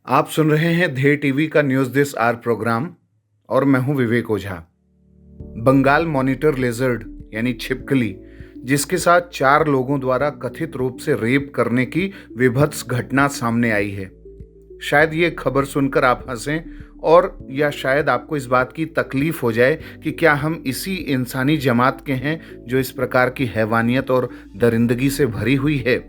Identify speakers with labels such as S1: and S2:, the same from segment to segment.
S1: आप सुन रहे हैं धे टीवी का न्यूज दिस आर प्रोग्राम और मैं हूं विवेक ओझा। बंगाल मॉनिटर लेजर्ड यानी छिपकली, जिसके साथ 4 लोगों द्वारा कथित रूप से रेप करने की विभत्स घटना सामने आई है। शायद ये खबर सुनकर आप हंसें और या शायद आपको इस बात की तकलीफ हो जाए कि क्या हम इसी इंसानी जमात के हैं जो इस प्रकार की हैवानियत और दरिंदगी से भरी हुई है।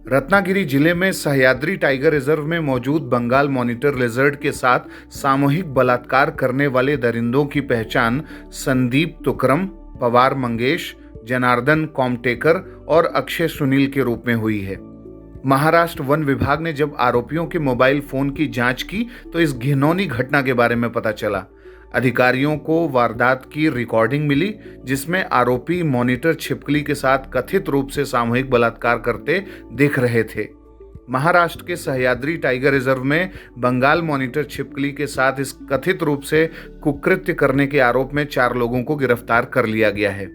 S1: रत्नागिरी जिले में सह्याद्री टाइगर रिजर्व में मौजूद बंगाल मॉनिटर लेजर्ड के साथ सामूहिक बलात्कार करने वाले दरिंदों की पहचान संदीप तुकरम, पवार मंगेश, जनार्दन कॉमटेकर और अक्षय सुनील के रूप में हुई है। महाराष्ट्र वन विभाग ने जब आरोपियों के मोबाइल फोन की जांच की तो इस घिनौनी घटना के बारे में पता चला। अधिकारियों को वारदात की रिकॉर्डिंग मिली जिसमें आरोपी मॉनिटर छिपकली के साथ कथित रूप से सामूहिक बलात्कार करते दिख रहे थे। महाराष्ट्र के सह्याद्री टाइगर रिजर्व में बंगाल मॉनिटर छिपकली के साथ इस कथित रूप से कुकृत्य करने के आरोप में 4 लोगों को गिरफ्तार कर लिया गया है।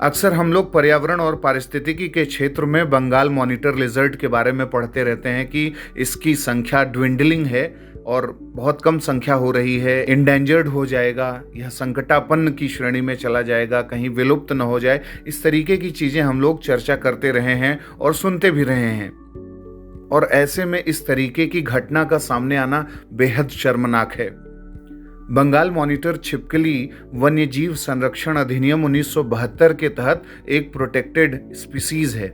S1: अक्सर हम लोग पर्यावरण और पारिस्थितिकी के क्षेत्र में बंगाल मॉनिटर लिजर्ड के बारे में पढ़ते रहते हैं कि इसकी संख्या ड्विंडलिंग है और बहुत कम संख्या हो रही है, इंडेंजर्ड हो जाएगा, यह संकटापन्न की श्रेणी में चला जाएगा, कहीं विलुप्त न हो जाए। इस तरीके की चीज़ें हम लोग चर्चा करते रहे हैं और सुनते भी रहे हैं। और ऐसे में इस तरीके की घटना का सामने आना बेहद शर्मनाक है। बंगाल मॉनिटर छिपकली वन्यजीव संरक्षण अधिनियम 1972 के तहत एक प्रोटेक्टेड स्पीसीज है।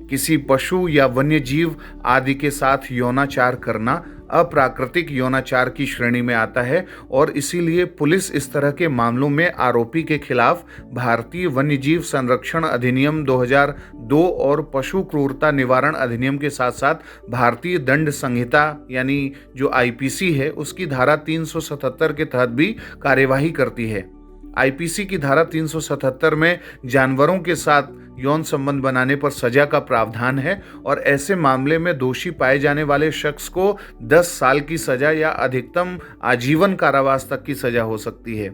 S1: किसी पशु या वन्यजीव आदि के साथ यौनाचार करना अप्राकृतिक यौनाचार की श्रेणी में आता है और इसीलिए पुलिस इस तरह के मामलों में आरोपी के खिलाफ भारतीय वन्यजीव संरक्षण अधिनियम 2002 और पशु क्रूरता निवारण अधिनियम के साथ साथ भारतीय दंड संहिता यानी जो आईपीसी है उसकी धारा 377 के तहत भी कार्यवाही करती है। आईपीसी की धारा 377 में जानवरों के साथ यौन संबंध बनाने पर सजा का प्रावधान है और ऐसे मामले में दोषी पाए जाने वाले शख्स को 10 साल की सजा या अधिकतम आजीवन कारावास तक की सजा हो सकती है।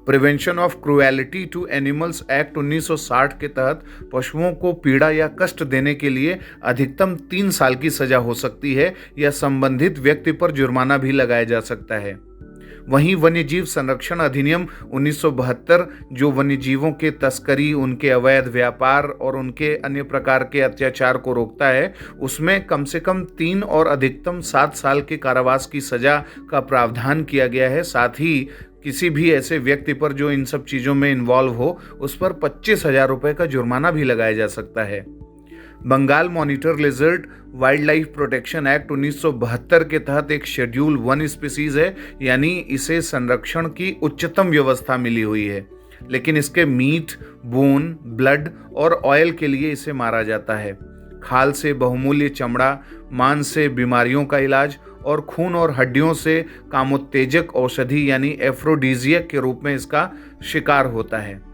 S1: Prevention of cruelty to animals act 1960 के तहत पशुओं को पीड़ा या कष्ट देने के लिए अधिकतम 3 साल की सजा हो सकती है या संबंधित व्यक्ति पर जुर्माना भी लगाया जा सकता है। वहीं वन्यजीव संरक्षण अधिनियम 1972 जो वन्यजीवों के तस्करी, उनके अवैध व्यापार और उनके अन्य प्रकार के अत्याचार को रोकता है, उसमें कम से कम 3 और अधिकतम 7 साल के कारावास की सजा का प्रावधान किया गया है। साथ ही किसी भी ऐसे व्यक्ति पर जो इन सब चीज़ों में इन्वॉल्व हो उस पर 25,000 रुपये का जुर्माना भी लगाया जा सकता है। Bengal monitor lizard wildlife protection act 1972 के तहत एक शेड्यूल 1 स्पीसीज है, यानी इसे संरक्षण की उच्चतम व्यवस्था मिली हुई है, लेकिन इसके मीट, बोन, ब्लड और ऑयल के लिए इसे मारा जाता है। खाल से बहुमूल्य चमड़ा, मांस से बीमारियों का इलाज और खून और हड्डियों से कामोत्तेजक औषधि यानी एफ्रोडीजियक के रूप में इसका शिकार होता है।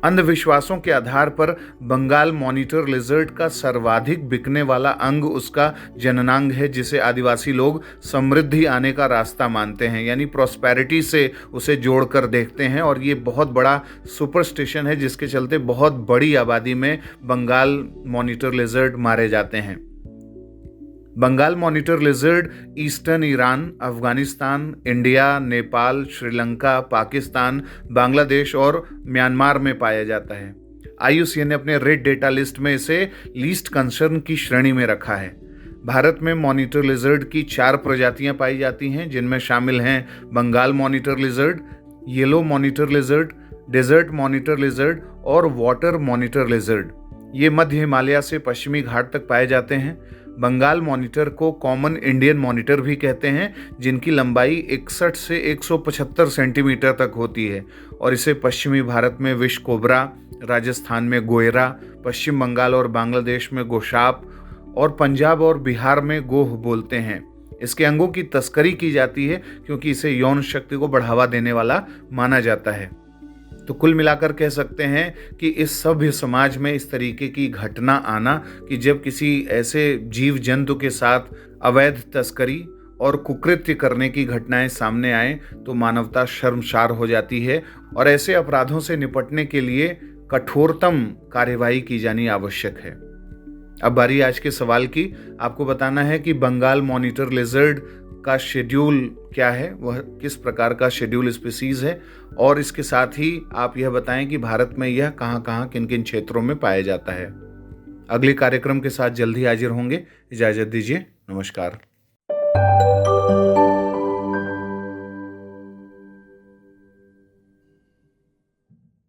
S1: अंधविश्वासों के आधार पर बंगाल मॉनिटर लिजर्ड का सर्वाधिक बिकने वाला अंग उसका जननांग है, जिसे आदिवासी लोग समृद्धि आने का रास्ता मानते हैं, यानी प्रॉस्पेरिटी से उसे जोड़कर देखते हैं। और ये बहुत बड़ा सुपरस्टिशन है जिसके चलते बहुत बड़ी आबादी में बंगाल मॉनिटर लिजर्ड मारे जाते हैं। Bengal monitor lizard eastern Iran, Afghanistan, India, Nepal, Sri Lanka, Pakistan, Bangladesh और म्यांमार में पाया जाता है। आईयूसीएन ने अपने रेड डेटा लिस्ट में इसे लीस्ट कंसर्न की श्रेणी में रखा है। भारत में मॉनिटर लिजर्ड की 4 प्रजातियां पाई जाती हैं, जिनमें शामिल हैं Bengal monitor lizard, yellow monitor lizard, desert monitor lizard और वाटर मॉनिटर लिजर्ड। ये मध्य हिमालय से पश्चिमी घाट तक पाए जाते हैं। बंगाल मॉनिटर को कॉमन इंडियन मॉनिटर भी कहते हैं, जिनकी लंबाई 61 से 175 सेंटीमीटर तक होती है और इसे पश्चिमी भारत में विष कोबरा, राजस्थान में गोयरा, पश्चिम बंगाल और बांग्लादेश में गोशाप और पंजाब और बिहार में गोह बोलते हैं। इसके अंगों की तस्करी की जाती है क्योंकि इसे यौन शक्ति को बढ़ावा देने वाला माना जाता है। तो कुल मिलाकर कह सकते हैं कि इस सभ्य समाज में इस तरीके की घटना आना कि जब किसी ऐसे जीव जंतु के साथ अवैध तस्करी और कुकृत्य करने की घटनाएं सामने आए तो मानवता शर्मसार हो जाती है और ऐसे अपराधों से निपटने के लिए कठोरतम कार्यवाही की जानी आवश्यक है। अब बारी आज के सवाल की। आपको बताना है कि बंगाल मॉनिटर लिजर्ड का शेड्यूल क्या है, वह किस प्रकार का शेड्यूल स्पीसीज है, और इसके साथ ही आप यह बताएं कि भारत में यह कहाँ-कहाँ, किन-किन क्षेत्रों में पाया जाता है। अगले कार्यक्रम के साथ जल्द ही हाजिर होंगे। इजाज़त दीजिए। नमस्कार।